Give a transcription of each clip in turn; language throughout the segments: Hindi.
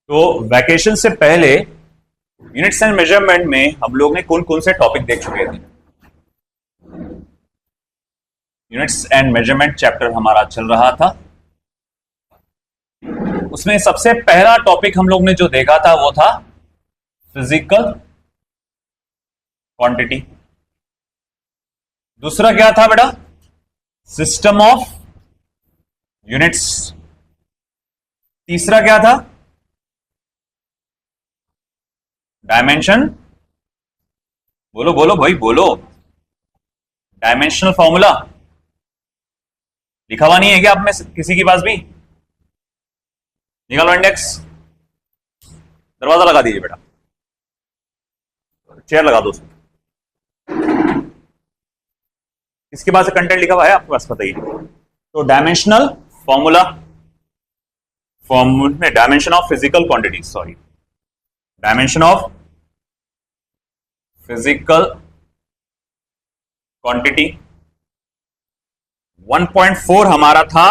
तो वैकेशन से पहले यूनिट्स एंड मेजरमेंट में हम लोग ने कौन कौन से टॉपिक देख चुके थे। यूनिट्स एंड मेजरमेंट चैप्टर हमारा चल रहा था। उसमें सबसे पहला टॉपिक हम लोग ने जो देखा था वो था फिजिकल क्वांटिटी। दूसरा क्या था बेटा? System of units. तीसरा क्या था? डायमेंशन। बोलो बोलो भाई बोलो। डायमेंशनल फॉर्मूला लिखा हुआ नहीं है क्या आप में किसी के पास भी? निकालो इंडेक्स। दरवाजा लगा दीजिए बेटा, चेयर लगा दो उसमें। इसके पास कंटेंट लिखा हुआ है आपके पास, बताइए। तो dimensional formula, dimension of physical quantity, sorry dimension of physical quantity. 1.4 हमारा था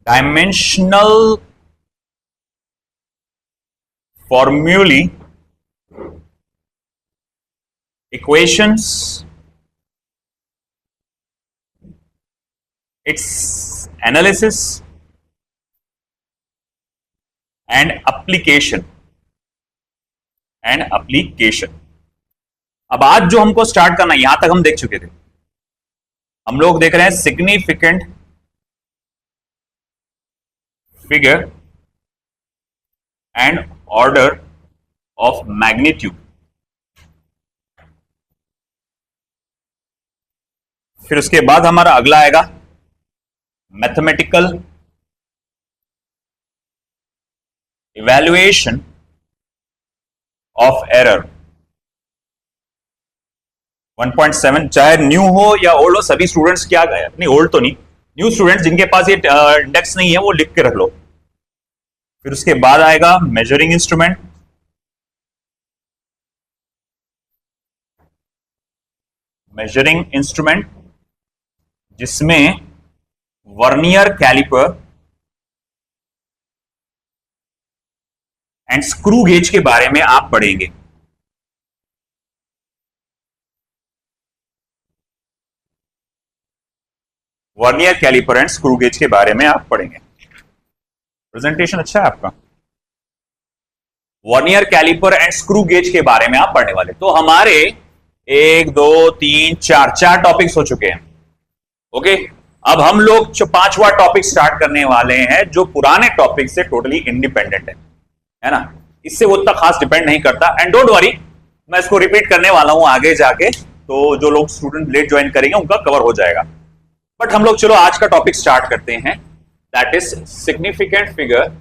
dimensional formulae, equations, its analysis and application अब आज जो हमको स्टार्ट करना है, यहां तक हम देख चुके थे। हम लोग देख रहे हैं significant figure and order of magnitude. फिर उसके बाद हमारा अगला आएगा मैथमेटिकल इवैल्यूएशन ऑफ एरर। 1.7 चाहे न्यू हो या ओल्ड हो, सभी स्टूडेंट्स क्या गए, नहीं ओल्ड तो नहीं, न्यू स्टूडेंट्स जिनके पास ये इंडेक्स नहीं है वो लिख के रख लो। फिर उसके बाद आएगा मेजरिंग इंस्ट्रूमेंट, जिसमें vernier caliper and screw gauge के बारे में आप पढ़ेंगे। Vernier caliper and screw gauge के बारे में आप पढ़ेंगे। प्रेजेंटेशन अच्छा है आपका। Vernier caliper and screw gauge के बारे में आप पढ़ने वाले। तो हमारे 1 2 3 4 टॉपिक्स हो चुके हैं। ओके, अब हम लोग जो 5वां टॉपिक स्टार्ट करने वाले हैं, जो पुराने टॉपिक से टोटली इंडिपेंडेंट है ना, इससे वो उतना खास डिपेंड नहीं करता। एंड डोंट वरी, मैं इसको रिपीट करने वाला हूं आगे जाके, तो जो लोग स्टूडेंट लेट ज्वाइन करेंगे उनका कवर हो जाएगा। बट हम लोग चलो आज का टॉपिक स्टार्ट करते हैं, that is significant figure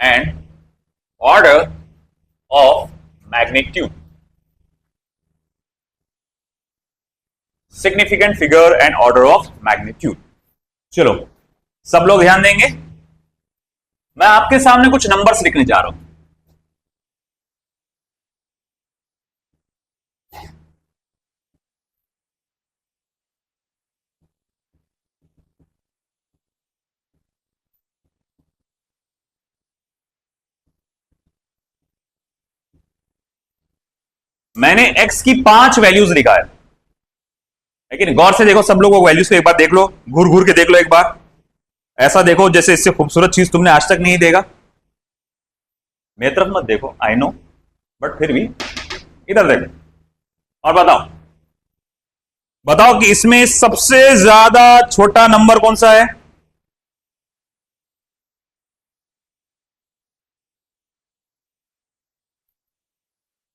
and order of magnitude. Significant figure and order of magnitude. चलो सब लोग ध्यान देंगे। मैं आपके सामने कुछ नंबर्स लिखने जा रहा हूं। मैंने x की 5 वैल्यूज लिखा है, लेकिन गौर से देखो, सब लोगों को वैल्यूज को एक बार देख लो, घूर घूर के देख लो एक बार। ऐसा देखो जैसे इससे खूबसूरत चीज तुमने आज तक नहीं देखा। मेरी तरफ मत देखो, आई नो, बट फिर भी इधर देखो और बताओ कि इसमें सबसे ज्यादा छोटा नंबर कौन सा है?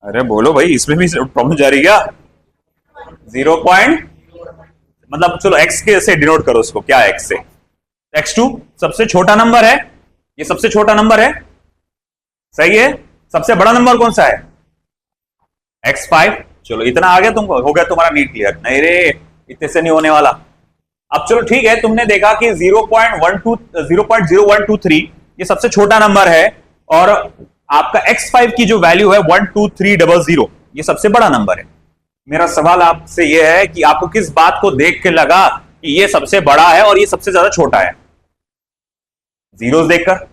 अरे बोलो भाई, इसमें भी प्रॉब्लम जा रही है क्या? 0 मतलब चलो x के से डिनोट करो उसको, क्या x से? x2 सबसे छोटा नंबर है, ये सबसे छोटा नंबर है, सही है। सबसे बड़ा नंबर कौन सा है? x5। चलो इतना आ गया तुमको, हो गया तुम्हारा नीट क्लियर। नहीं रे, इतने से नहीं होने वाला। अब चलो ठीक है, तुमने देखा कि 0.0123 ये सबसे छोटा नंबर है, और आपका x5 की जो वैल्यू है 12300, ये सबसे बड़ा नंबर है। मेरा सवाल आपसे यह है कि आपको किस बात को देख के लगा कि ये सबसे बड़ा है और ये सबसे ज्यादा छोटा है? जीरोस देखकर।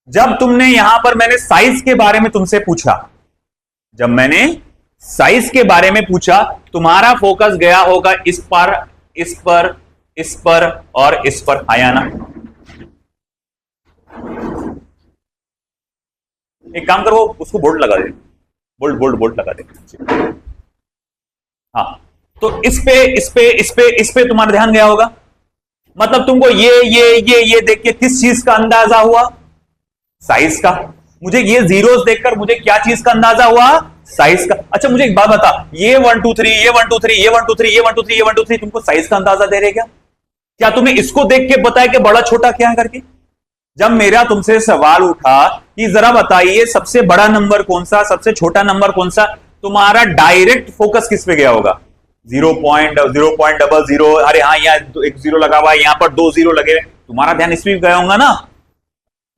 जब तुमने यहां पर मैंने साइज के बारे में तुमसे पूछा, जब मैंने साइज के बारे में पूछा, तुम्हारा फोकस गया होगा इस पर, इस पर, इस पर और इस पर, आया ना? एक काम करो, उसको बोल्ट लगा दे, बोल्ट बोल्ट बोल्ट लगा दे। हाँ, तो इस पे इस पे इस पे इस पे तुम्हारा ध्यान गया होगा। मतलब तुमको ये देख के किस चीज का अंदाजा हुआ? साइज का। मुझे ये जीरोस देखकर मुझे क्या चीज का अंदाजा हुआ? साइज का। अच्छा मुझे एक बात बता, ये 1 2 3, ये 1 2 3, ये 1 2 3, ये 1 2 3, ये 1 2 3 तुमको साइज का अंदाजा दे रहे क्या? क्या तुम्हें इसको देख के बताया कि बड़ा छोटा क्या है करके? जब मेरा तुमसे सवाल उठा कि जरा बताइए सबसे बड़ा नंबर कौन सा, सबसे छोटा नंबर कौन सा, तुम्हारा डायरेक्ट फोकस किस पे गया होगा? 0.00, अरे हाँ यहाँ एक जीरो लगा हुआ है, यहां पर 2 जीरो लगे, तुम्हारा ध्यान इस पे गया होगा ना?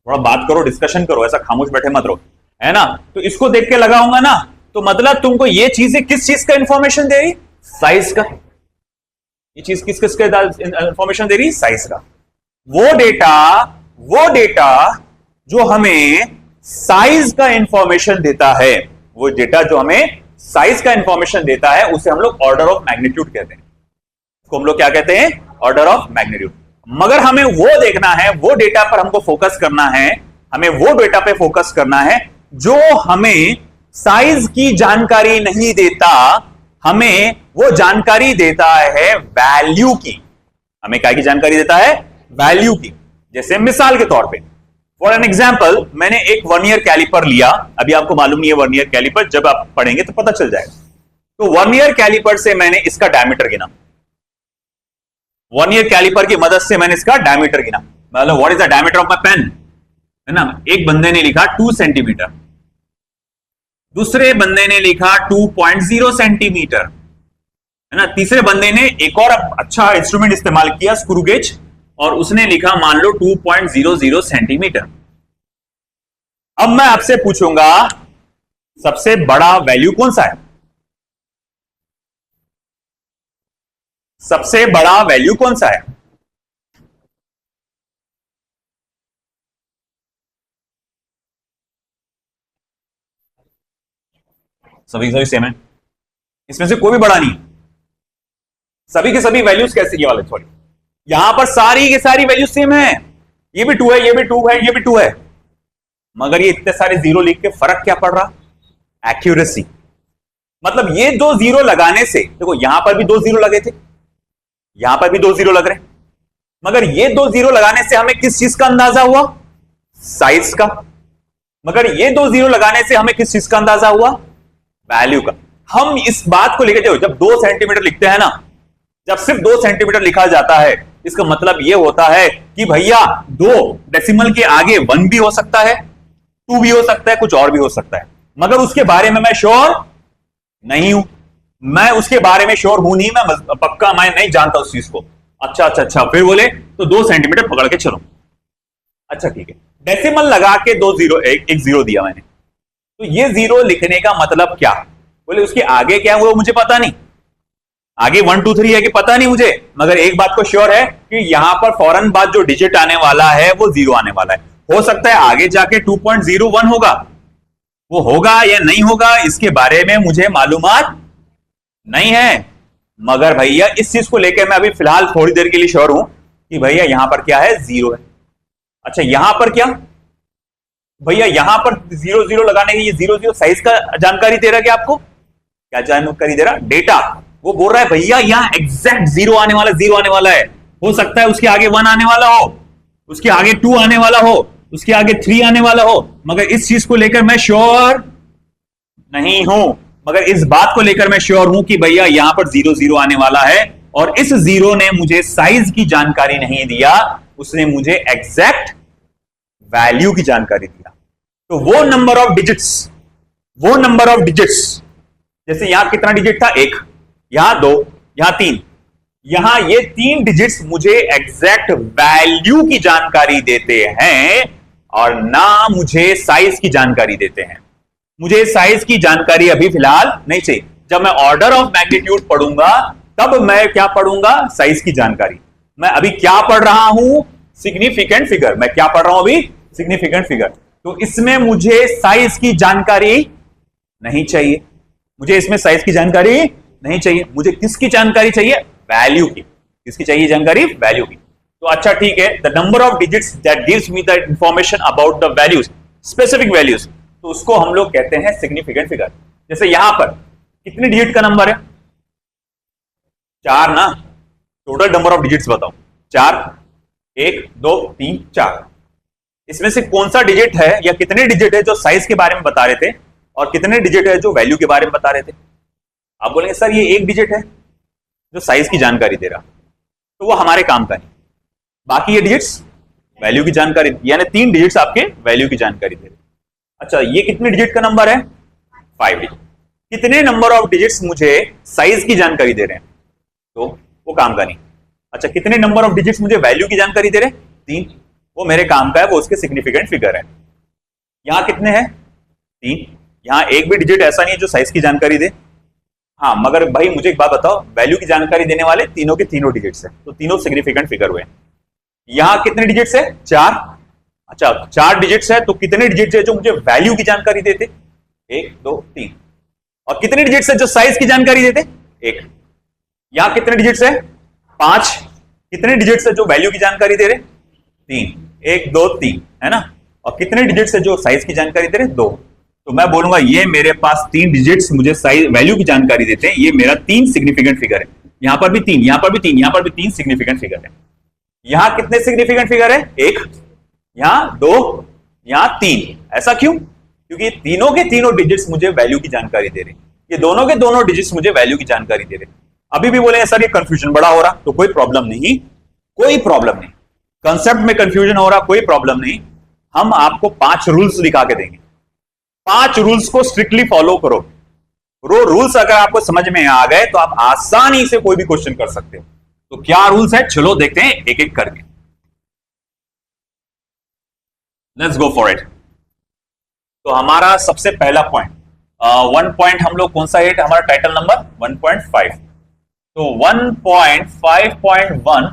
थोड़ा बात करो, डिस्कशन करो, ऐसा खामोश बैठे मत रहो, है ना? तो इसको देख के लगा होगा ना? तो मतलब तुमको ये चीजें किस चीज का इंफॉर्मेशन दे रही? साइज का। ये चीज किस किस का इंफॉर्मेशन दे रही? साइज का। वो डेटा जो हमें साइज का इंफॉर्मेशन देता है, वो डेटा जो हमें साइज का इंफॉर्मेशन देता है, उसे हम लोग ऑर्डर ऑफ मैग्नीट्यूड कहते हैं। उसको हम लोग क्या कहते हैं? Order of magnitude. मगर हमें वो देखना है, वो डेटा पर हमको फोकस करना है, हमें वो डेटा पे फोकस करना है जो हमें साइज की जानकारी नहीं देता, हमें वो जानकारी देता है वैल्यू की। हमें क्या की जानकारी देता है? वैल्यू की। जैसे मिसाल के तौर पे, फॉर एन एग्जाम्पल, मैंने एक वर्नियर कैलिपर लिया, अभी आपको मालूम नहीं है वर्नियर कैलिपर, जब आप पढ़ेंगे तो पता चल जाएगा। तो वर्नियर कैलिपर से मैंने इसका डायमीटर गिना, वर्नियर कैलिपर की मदद से मैंने इसका डायमीटर गिना। मतलब what is the diameter of my pen, है ना? एक बंदे ने लिखा 2 सेंटीमीटर, दूसरे बंदे ने लिखा 2.0 सेंटीमीटर, है ना? तीसरे बंदे ने एक और अच्छा इंस्ट्रूमेंट इस्तेमाल किया, स्क्रू गेज, और उसने लिखा मान लो 2.00 सेंटीमीटर। अब मैं आपसे पूछूंगा सबसे बड़ा वैल्यू कौन सा है? सबसे बड़ा वैल्यू कौन सा है? सभी सभी सेम है, इसमें से कोई भी बड़ा नहीं। सभी के सभी वैल्यूज कैसे, ये वाले सॉरी, यहां पर सारी की सारी वैल्यू सेम है। ये भी 2 है, ये भी 2 है, ये भी 2 है, मगर ये इतने सारे जीरो लिख के फर्क क्या पड़ रहा? एक्यूरेसी। मतलब ये 2 जीरो लगाने से, देखो यहां पर भी 2 जीरो लगे थे, यहां पर भी 2 जीरो लग रहे, मगर ये 2 जीरो लगाने से हमें किस चीज का अंदाजा हुआ? साइज का। मगर ये 2 जीरो लगाने से हमें किस चीज का अंदाजा हुआ? वैल्यू का। हम इस बात को लेकर जाओ, जब 2 सेंटीमीटर लिखते हैं ना, जब सिर्फ 2 सेंटीमीटर लिखा जाता है, इसका मतलब यह होता है कि भैया 2 डेसिमल के आगे 1 भी हो सकता है, 2 भी हो सकता है, कुछ और भी हो सकता है, मगर उसके बारे में मैं श्योर नहीं हूं। मैं उसके बारे में श्योर हूं नहीं, मैं पक्का मैं नहीं जानता उस चीज को। अच्छा, फिर बोले तो 2 सेंटीमीटर पकड़ के चलो। अच्छा ठीक है, डेसिमल लगा के 2 जीरो, एक जीरो दिया मैंने, तो ये जीरो लिखने का मतलब क्या? बोले उसके आगे क्या है वो मुझे पता नहीं, आगे 1 2 3 है कि पता नहीं मुझे, मगर एक बात को श्योर है कि यहां पर फौरन बाद जो डिजिट आने वाला है वो जीरो आने वाला है। हो सकता है आगे जाके 2.01 होगा, वो होगा या नहीं होगा इसके बारे में मुझे मालूमात नहीं है, मगर भैया इस चीज को लेकर मैं अभी फिलहाल थोड़ी देर के लिए श्योर हूं कि भैया यहां पर क्या है? जीरो है। अच्छा यहां पर क्या भैया? यहां पर 0 0 लगाने के, ये 0 0 साइज का जानकारी दे रहा है क्या आपको? क्या जानकारी दे रहा? डेटा। वो बोल रहा है भैया यहां एग्जैक्ट जीरो आने वाला, जीरो आने वाला है। हो सकता है उसके आगे 1 आने वाला हो, उसके आगे 2 आने वाला हो, उसके आगे 3 आने वाला हो, मगर इस चीज को लेकर मैं श्योर नहीं हूं। मगर इस बात को लेकर मैं श्योर हूं कि भैया यहां पर 0 0 आने वाला है, और इस जीरो ने मुझे साइज की जानकारी नहीं दिया, उसने मुझे एग्जैक्ट वैल्यू की जानकारी दिया। तो वो नंबर ऑफ डिजिट्स, वो नंबर ऑफ डिजिट्स, जैसे यहां कितना डिजिट था? 1, यहां 2, यहां 3, यहां ये 3 डिजिट्स मुझे एग्जैक्ट वैल्यू की जानकारी देते हैं और ना मुझे साइज की जानकारी देते हैं। मुझे साइज की जानकारी अभी फिलहाल नहीं चाहिए। जब मैं ऑर्डर ऑफ मैग्नीट्यूड पढ़ूंगा तब मैं क्या पढ़ूंगा, साइज की जानकारी। मैं अभी क्या पढ़ रहा हूं, सिग्निफिकेंट फिगर। मैं क्या पढ़ रहा हूं अभी, सिग्निफिकेंट फिगर। तो इसमें मुझे साइज की जानकारी नहीं चाहिए, मुझे इसमें साइज की जानकारी नहीं चाहिए। मुझे किसकी जानकारी चाहिए, वैल्यू की। किसकी चाहिए जानकारी, वैल्यू की। तो अच्छा ठीक है, the number of digits that gives me the information about the values, specific values, तो उसको हम लोग कहते हैं सिग्निफिकेंट फिगर। जैसे यहां पर कितने डिजिट का नंबर है, 4 ना। टोटल नंबर ऑफ डिजिट्स बताओ, 4, 1 2 3 4। इसमें से कौन सा डिजिट है या कितने डिजिट है जो साइज के बारे में बता रहे थे, और कितने डिजिट है जो वैल्यू के बारे में बता रहे थे। आप बोलेंगे सर ये एक डिजिट है जो साइज की जानकारी दे रहा, तो वो हमारे काम का नहीं। बाकी ये डिजिट्स वैल्यू की जानकारी, यानी 3 डिजिट्स आपके वैल्यू की जानकारी दे रहे। अच्छा ये कितने डिजिट का नंबर है, 5 डिजिट। कितने नंबर ऑफ डिजिट्स मुझे साइज की जानकारी दे रहे हैं, तो वो काम का नहीं। अच्छा कितने नंबर ऑफ डिजिट्स मुझे वैल्यू की जानकारी दे रहे हैं, 3, वो मेरे काम का है, वो उसके सिग्निफिकेंट फिगर है। यहां कितने हैं, 3। यहां एक भी डिजिट ऐसा नहीं है जो साइज की जानकारी दे। हाँ मगर भाई मुझे एक बात बताओ, वैल्यू की जानकारी देने वाले तीनों के तीनों डिजिट्स है, तो तीनों सिग्निफिकेंट फिगर हुए। यहां कितने डिजिट्स है, 4। अच्छा 4 डिजिट्स है, तो कितने डिजिट्स है जो मुझे वैल्यू की जानकारी देते, 1 2 3। और कितने डिजिट्स है जो साइज की जानकारी देते, 1। यहां कितने डिजिट्स है, 5। कितने डिजिट्स है जो वैल्यू की जानकारी दे रहे, 3। 1 2 3 है ना। और कितने डिजिट्स है जो साइज की जानकारी दे रहे, 2। तो मैं बोलूंगा ये मेरे पास 3 डिजिट्स मुझे साइज वैल्यू की जानकारी देते हैं, ये मेरा 3 सिग्निफिकेंट फिगर है। यहां पर भी 3, यहां पर भी 3, यहां पर भी 3 सिग्निफिकेंट फिगर है। यहां कितने सिग्निफिकेंट फिगर है, 1, यहां 2, यहां 3। ऐसा क्यों, क्योंकि तीनों के तीनों डिजिट्स मुझे वैल्यू की जानकारी दे रहे हैं। ये दोनों के दोनों डिजिट्स मुझे वैल्यू की जानकारी दे रहे हैं। अभी भी बोले सर ये कंफ्यूजन बड़ा हो रहा, तो कोई प्रॉब्लम नहीं, कोई प्रॉब्लम नहीं। कंसेप्ट में कंफ्यूजन हो रहा, कोई प्रॉब्लम नहीं। हम आपको 5 रूल्स दिखा के देंगे, 5 रूल्स को स्ट्रिक्टली फॉलो करो। रूल्स अगर आपको समझ में आ गए तो आप आसानी से कोई भी क्वेश्चन कर सकते हो। तो क्या रूल्स है, चलो देखते हैं एक एक करके। Let's go for it. तो हमारा सबसे पहला पॉइंट, 1 पॉइंट हम लोग कौन सा है, हमारा टाइटल नंबर 1.5। तो 1.5.1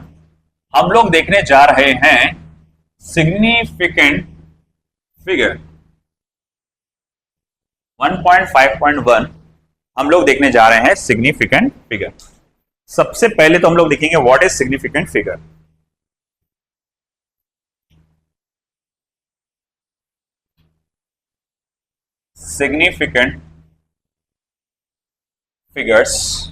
हम लोग देखने जा रहे हैं सिग्निफिकेंट फिगर। 1.5.1 हम लोग देखने जा रहे हैं सिग्निफिकेंट फिगर। सबसे पहले तो हम लोग देखेंगे what is significant figure. Significant figures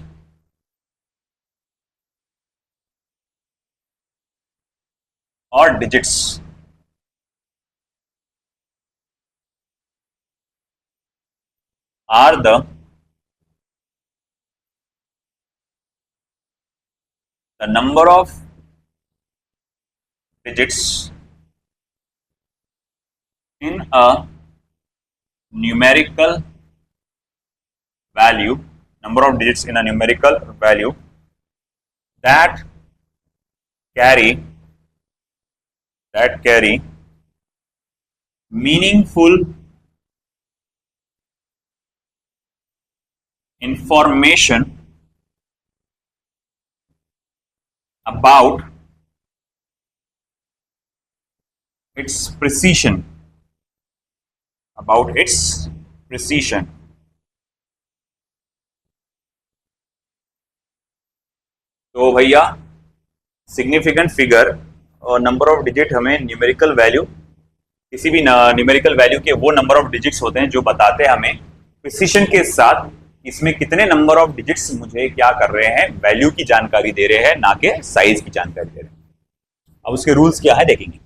और digits are the number of digits in a numerical value, number of digits in a numerical value that carry meaningful information about its precision, about its precision। तो भैया सिग्निफिकेंट फिगर और नंबर ऑफ डिजिट हमें न्यूमेरिकल वैल्यू, किसी भी न्यूमेरिकल वैल्यू के वो नंबर ऑफ डिजिट्स होते हैं जो बताते हैं हमें प्रिसीशन के साथ इसमें कितने नंबर ऑफ डिजिट्स मुझे क्या कर रहे हैं, वैल्यू की जानकारी दे रहे हैं, ना कि साइज की जानकारी दे रहे हैं। अब उसके रूल्स क्या है देखेंगे।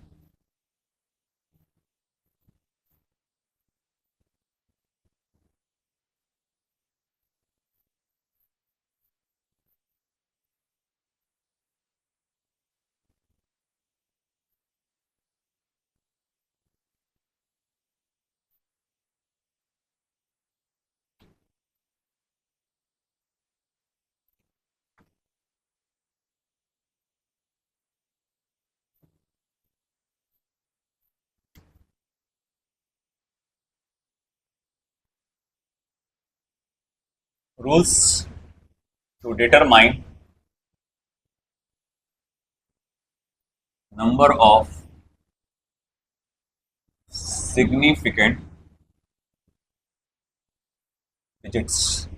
Rules to determine number of significant digits.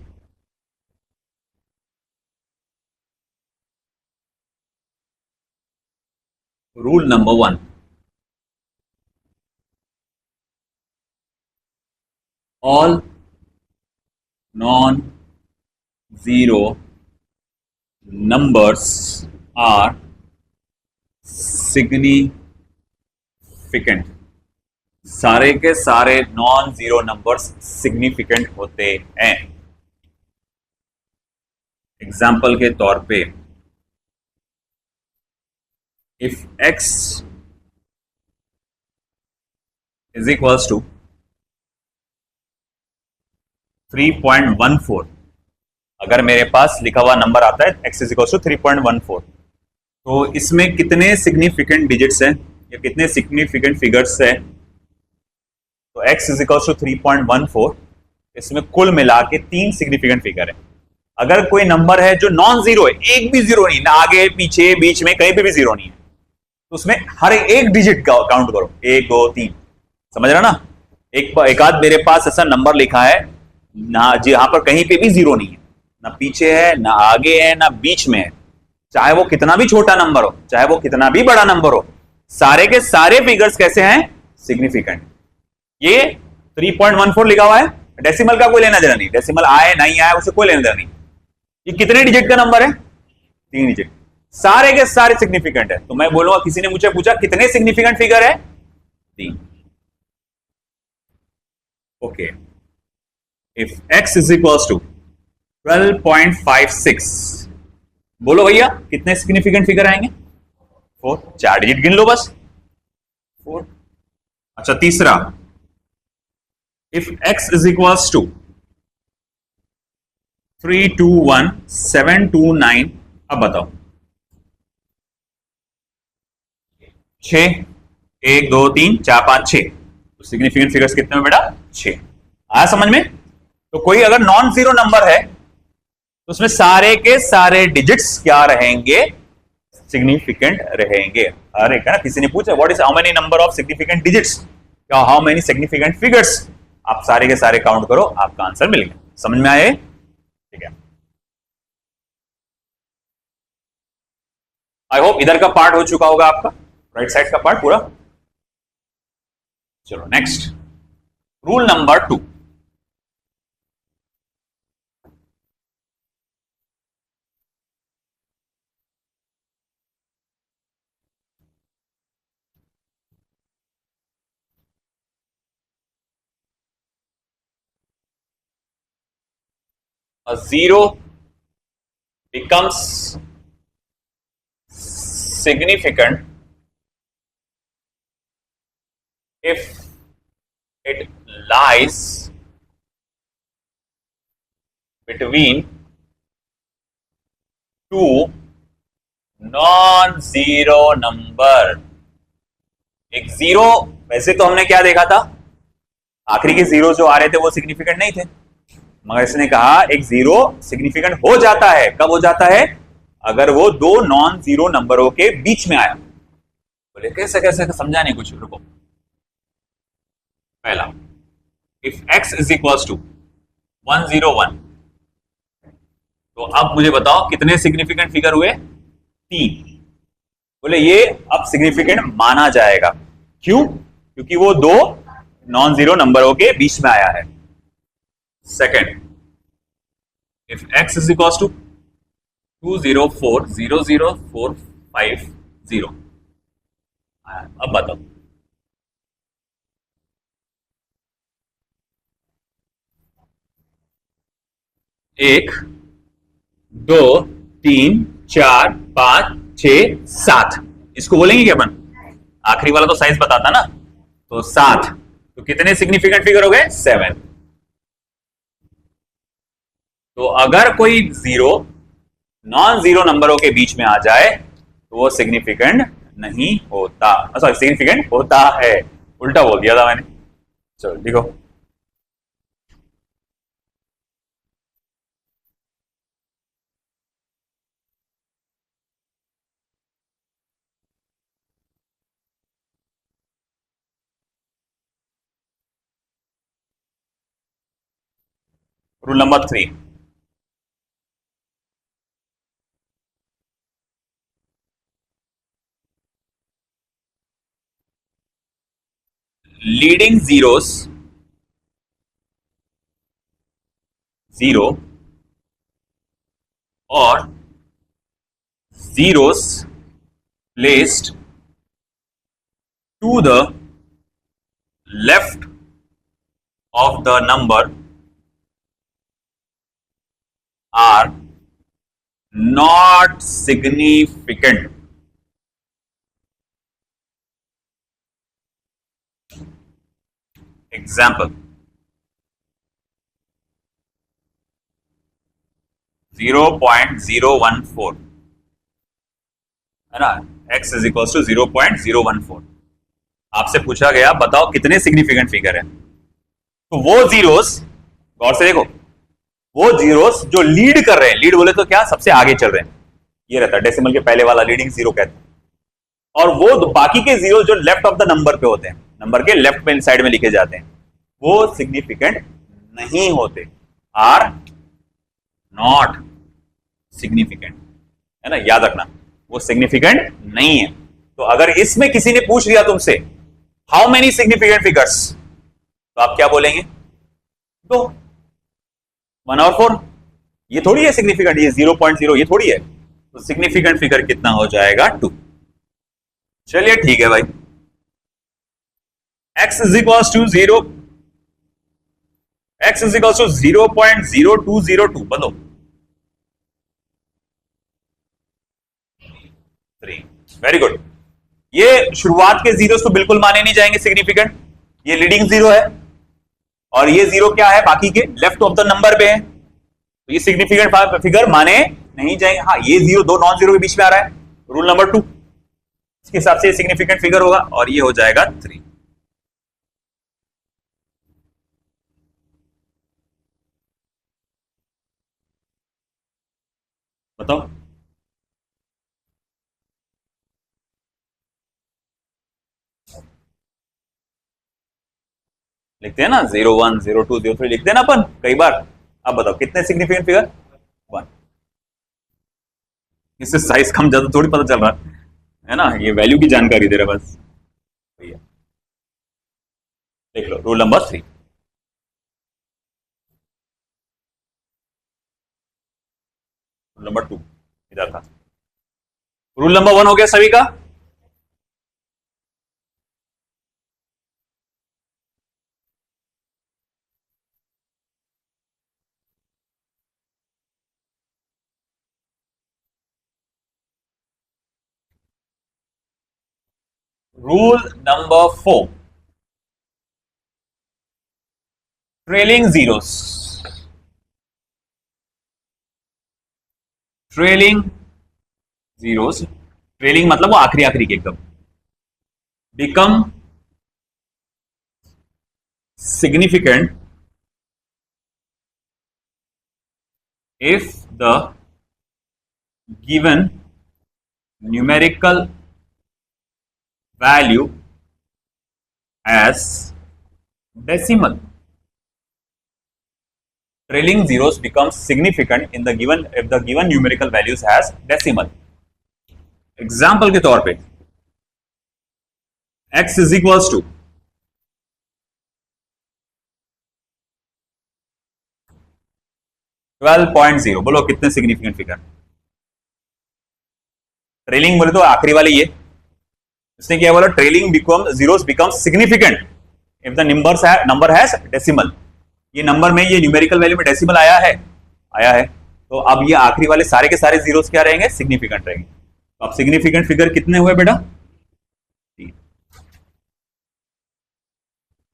Rule number 1. All non-zero numbers are significant. सारे के सारे नॉन जीरो नंबर्स सिग्निफिकेंट होते हैं. एग्जाम्पल के तौर पे if x is equals to 3.14, अगर मेरे पास लिखा हुआ नंबर आता है x इज इक्वल्स टू 3.14, तो इसमें कितने सिग्निफिकेंट डिजिट्स हैं या कितने सिग्निफिकेंट फिगर्स हैं? तो x इज इक्वल्स टू 3.14, इसमें कुल मिला के 3 सिग्निफिकेंट फिगर है. अगर कोई नंबर है जो नॉन जीरो है, एक भी जीरो नहीं, ना आगे पीछे बीच में कहीं पे भी जीरो नहीं है, तो उसमें हर एक डिजिट का काउंट करो, 1 2 3. समझ रहा ना? एक आध मेरे पास ऐसा नंबर लिखा है ना जहां पर कहीं पे भी जीरो नहीं है, ना पीछे है, ना आगे है, ना बीच में है, चाहे वो कितना भी छोटा नंबर हो, चाहे वो कितना भी बड़ा नंबर हो, सारे के सारे फिगर्स कैसे हैं? सिग्निफिकेंट. ये 3.14 लिखा हुआ है, डेसिमल का कोई लेना देना नहीं, डेसिमल आए नहीं आए उससे कोई लेना देना नहीं. ये कितने डिजिट का नंबर है? 3 डिजिट. सारे के सारे सिग्निफिकेंट है. तो मैं बोलूंगा, किसी ने मुझे पूछा कितने सिग्निफिकेंट फिगर है? 3. Okay. If x is equals to 12.56, बोलो भैया कितने सिग्निफिकेंट फिगर आएंगे? 4. 4 डिजिट गिन लो बस. 4. अच्छा, तीसरा, if x is equals to 321729, अब बताओ. 6. 1 2 3 4 5 6, तो सिग्निफिकेंट फिगर्स कितने में बेटा? 6. आया समझ में? तो कोई अगर नॉन जीरो नंबर है तो उसमें सारे के सारे डिजिट्स क्या रहेंगे? सिग्निफिकेंट रहेंगे. अरे क्या, किसी ने पूछा what is how many number of significant digits, क्या हाउ मेनी सिग्निफिकेंट फिगर्स, आप सारे के सारे काउंट करो, आपका आंसर मिल गया. समझ में आए? ठीक है. आई होप इधर का पार्ट हो चुका होगा आपका, राइट साइड का पार्ट पूरा. चलो next, rule number 2. A zero becomes significant if it lies between two non-zero number. एक जीरो, वैसे तो हमने क्या देखा था, आखिरी के जीरो जो आ रहे थे वो सिग्निफिकेंट नहीं थे, मगर इसने कहा एक जीरो सिग्निफिकेंट हो जाता है. कब हो जाता है? अगर वो दो नॉन जीरो नंबरों के बीच में आया. बोले कैसे कैसे, समझा नहीं कुछ, रुको. पहला, if x is equals to 101, तो अब मुझे बताओ कितने सिग्निफिकेंट फिगर हुए? 3. बोले ये अब सिग्निफिकेंट माना जाएगा. क्यों? क्योंकि वो दो नॉन जीरो नंबरों के बीच में आया है. Second, if x is equal to 204,00450, अब बताओ. एक, दो, तीन, चार, 5, 6, 7, इसको बोलेंगे क्या अपन? आखिरी वाला तो साइज बताता ना, तो 7. तो कितने सिग्निफिकेंट फिगर हो गए? 7. तो अगर कोई जीरो नॉन जीरो नंबरों के बीच में आ जाए तो वो सिग्निफिकेंट नहीं होता, सॉरी सिग्निफिकेंट होता है. उल्टा बोल दिया था मैंने. चलो देखो, रूल नंबर 3, लीडिंग जीरोस 0 और zeros placed to the left of the number are not significant. Example, 0.014 है ना, x इज इक्वल टू 0.014। आपसे पूछा गया बताओ कितने सिग्निफिकेंट फिगर है, तो वो जीरोस, गौर से देखो, वो जीरोस जो लीड कर रहे हैं, लीड बोले तो क्या, सबसे आगे चल रहे हैं, ये रहता है डेसिमल के पहले वाला लीडिंग जीरो कहते हैं, और वो बाकी के जीरो जो लेफ्ट ऑफ द नंबर पे होते हैं, नंबर के लेफ्ट में साइड में लिखे जाते हैं, वो सिग्निफिकेंट नहीं होते, आर नॉट सिग्निफिकेंट, है ना, याद रखना, वो सिग्निफिकेंट नहीं है। तो अगर इसमें किसी ने पूछ लिया तुमसे हाउ मेनी सिग्निफिकेंट फिगर्स, तो आप क्या बोलेंगे, दो, 1 और 4, ये थोड़ी है सिग्निफिकेंट, ये 0.0 ये थोड़ी है, तो सिग्निफिकेंट फिगर कितना हो जाएगा, 2। चलिए ठीक है भाई, x is equal to 0, x is equal to 0.0202, बनो 3, वेरी गुड। ये शुरुआत के जीरो तो बिल्कुल माने नहीं जाएंगे सिग्निफिकेंट, ये लीडिंग जीरो है, और ये जीरो क्या है, बाकी के लेफ्ट ऑफ द नंबर पे है, तो ये सिग्निफिकेंट फिगर माने नहीं जाएंगे। हाँ, ये जीरो दो नॉन जीरो के बीच में आ रहा है, रूल नंबर 2, इसके हिसाब से सिग्निफिकेंट फिगर होगा, और ये हो जाएगा 3। बताओ, लिखते हैं ना 01 02 03 लिखते हैं ना अपन कई बार। अब बताओ कितने सिग्निफिकेंट फिगर, 1। इससे साइज कम ज्यादा थोड़ी पता चल रहा है ना, ये वैल्यू की जानकारी दे रहा है बस भैया। देख लो रूल नंबर 3, रूल नंबर 2 इधर था, रूल नंबर 1 हो गया सभी का। Rule number 4, trailing zeros, trailing zeros, trailing मतलब वो आखिरी आखिरी के एकदम, become significant if the given numerical value as decimal. Trailing zeros becomes significant in the given if the given numerical values has decimal. Example के तौर पे x इज इक्वल्स टू 12.0, बोलो कितने सिग्निफिकेंट फिगर, ट्रेलिंग बोले तो आखिरी वाली ये, इसने क्या बोला, trailing become zeros become significant if the number has decimal, ये नंबर में ये न्यूमेरिकल वैल्यू में डेसिमल आया है, आया है, तो अब ये आखिरी वाले सारे के सारे जीरोस क्या रहेंगे, सिग्निफिकेंट रहेंगे। तो अब सिग्निफिकेंट फिगर कितने हुए बेटा, 3।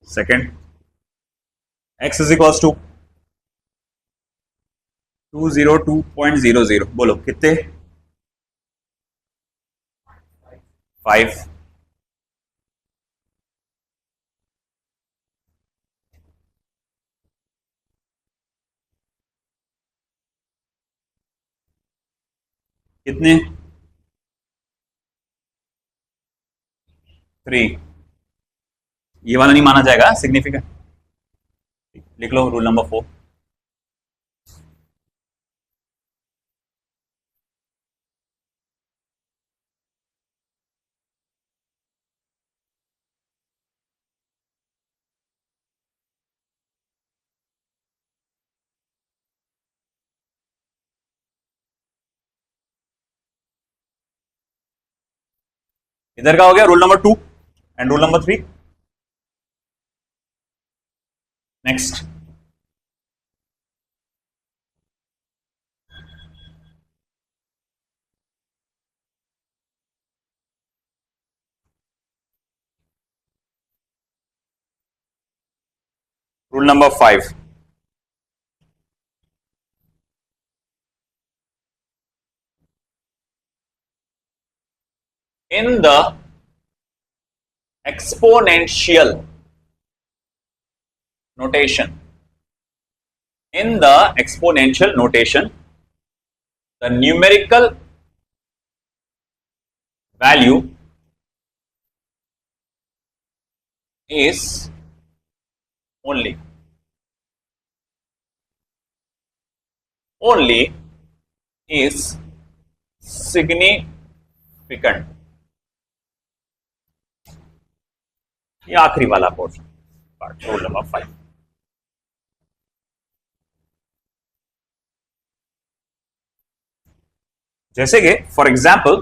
Second, x is equals to 202.00, बोलो कितने, 5। कितने, 3। ये वाला नहीं माना जाएगा सिग्निफिकेंट, लिख लो रूल नंबर 4। इधर का हो गया rule number 2 and rule number 3. Next. Rule number 5. In the exponential notation, the numerical value is only is significant. ये आखिरी वाला पोर्शन पार्ट रूल नंबर 5. जैसे कि for example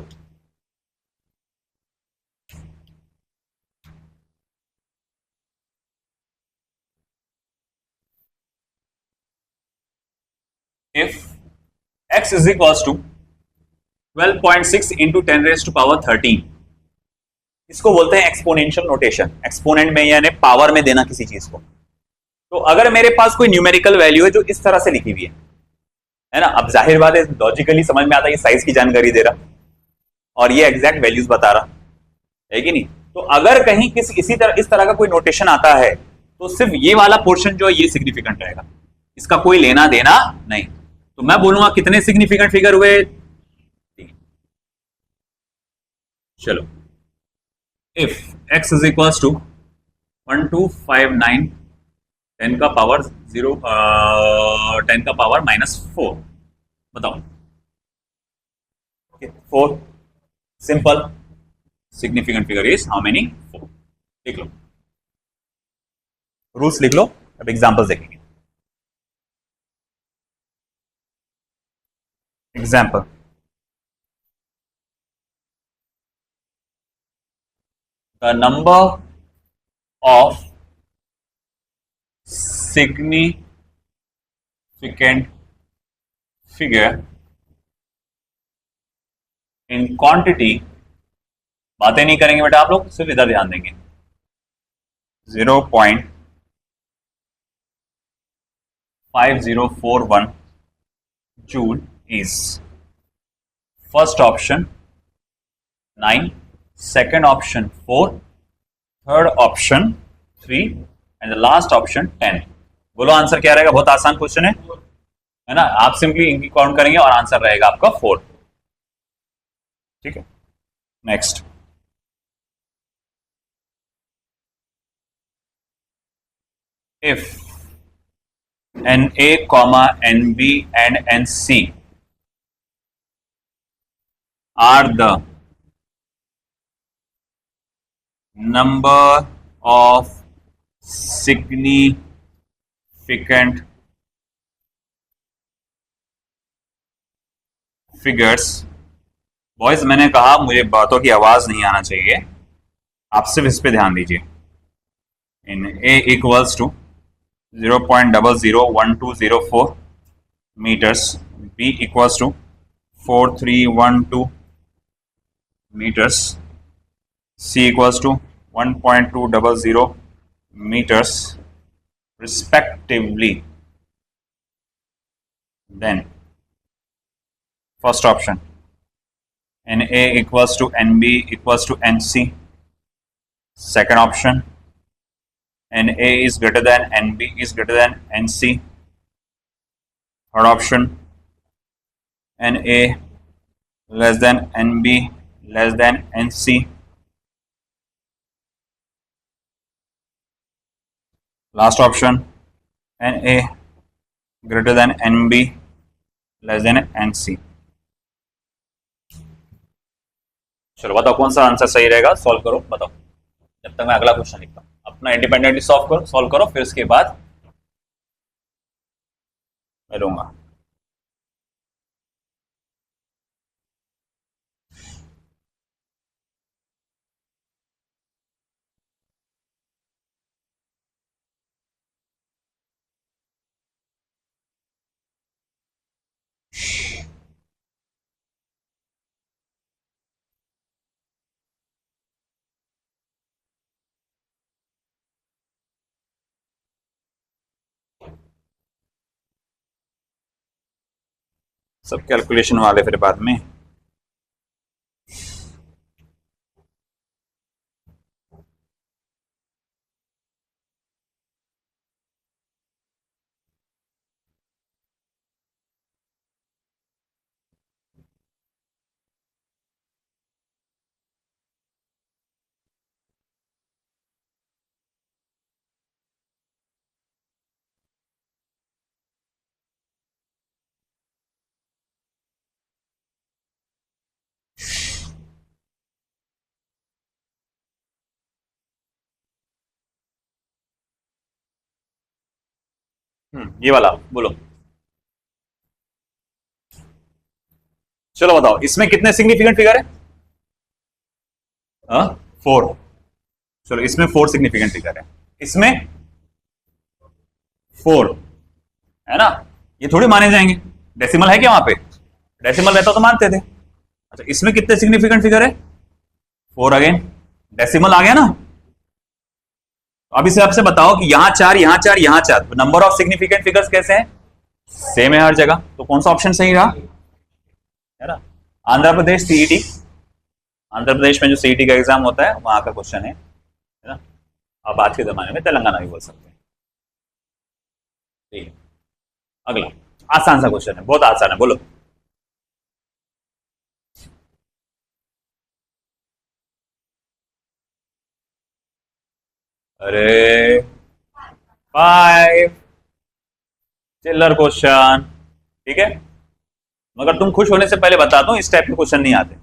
if x is equals to 12.6 into 10 raised to power 13, इसको बोलते हैं एक्सपोनेंशियल नोटेशन. एक्सपोनेंट में यानी पावर में देना किसी चीज को. तो अगर मेरे पास कोई न्यूमेरिकल वैल्यू है जो इस तरह से लिखी हुई है ना, अब जाहिर बात है लॉजिकली समझ में आता है ये साइज की जानकारी दे रहा और ये एग्जैक्ट वैल्यूज बता रहा है कि नहीं. तो अगर कहीं इस तरह का कोई नोटेशन आता है तो सिर्फ ये वाला पोर्शन जो है ये सिग्निफिकेंट रहेगा, इसका कोई लेना देना नहीं. तो मैं बोलूंगा कितने सिग्निफिकेंट फिगर हुए. चलो, if x is equals to 1259 10 का पावर 10 का पावर -4, बताओ. 4. Simple. Significant figure is how many? 4. लिख लो, रूल्स लिख लो, अब एग्जांपल्स देखेंगे. Example, the number of significant figure in quantity. बातें नहीं करेंगे बेटा आप लोग, सिर्फ इधर ध्यान देंगे. 0.5041 joule is first option 9, second option 4, third option 3 and the last option 10. बोलो आंसर क्या रहेगा. बहुत आसान क्वेश्चन है ना. आप सिंपली इनकी काउंट करेंगे और आंसर रहेगा आपका 4. ठीक है. Next, if NA, NB and NC are the number of significant figures. Boys मैंने कहा मुझे बातों की आवाज नहीं आना चाहिए, आप सिर्फ इस पे ध्यान दीजिए. इन A equals to 0.001204 meters, B equals to 4312 meters, C equals to 1.200 meters respectively. Then first option NA equals to NB equals to NC. Second option NA is greater than NB is greater than NC. Third option NA less than NB less than NC. Last option NA greater than NB less than NC. चलो बताओ कौन सा आंसर सही रहेगा. सॉल्व करो, बताओ जब तक मैं अगला क्वेश्चन लिखता हूं. अपना इंडिपेंडेंटली सॉल्व करो फिर उसके बाद मैं लूंगा. सब कैलकुलेशन वाले फिर बाद में। ये वाला बोलो। चलो बताओ इसमें कितने सिग्निफिकेंट फिगर है? 4। चलो इसमें 4 सिग्निफिकेंट फिगर है, इसमें 4 है ना। ये थोड़ी माने जाएंगे, डेसिमल है क्या वहां पे? डेसिमल रहता तो मानते थे। अच्छा इसमें कितने सिग्निफिकेंट फिगर है? 4 अगेन, डेसिमल आ गया ना। अब इसे आपसे बताओ कि यहां 4 यहां 4 यहां 4, नंबर ऑफ सिग्निफिकेंट फिगर्स कैसे हैं? सेम है हर जगह, तो कौन सा ऑप्शन सही रहा? है ना, आंध्र प्रदेश सीईटी, आंध्र प्रदेश में जो सीईटी का एग्जाम होता है वहां का क्वेश्चन है ना। अब आज के जमाने में तेलंगाना भी बोल सकते हैं। ठीक है, अगला आसान सा क्वेश्चन है, बहुत आसान है, बोलो। अरे 5 चिल्लर क्वेश्चन, ठीक है। मगर तुम खुश होने से पहले बता दूं इस टाइप के क्वेश्चन नहीं आते,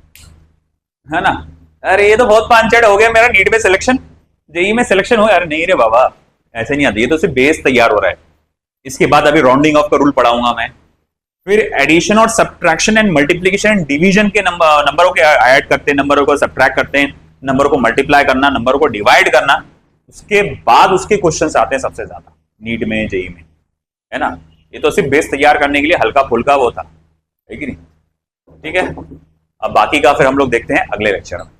है ना। अरे ये तो बहुत पांचड़ हो गया, मेरा नीट में सिलेक्शन, जेई में सिलेक्शन हो। अरे नहीं रे बाबा, ऐसे नहीं आती, ये तो सिर्फ बेस तैयार हो रहा है। इसके बाद अभी राउंडिंग ऑफ का रूल पढ़ाऊंगा मैं, फिर एडिशन और subtraction and multiplication and division के नंबरों के ऐड करते हैं, नंबरों को सब्ट्रैक्ट करते हैं, नंबरों को मल्टीप्लाई करना, नंबरों को डिवाइड करना, उसके बाद उसके क्वेश्चन आते हैं सबसे ज्यादा नीट में, जेई में, है ना। ये तो सिर्फ बेस तैयार करने के लिए हल्का फुल्का वो था, है कि नहीं। ठीक है, अब बाकी का फिर हम लोग देखते हैं अगले लेक्चर में।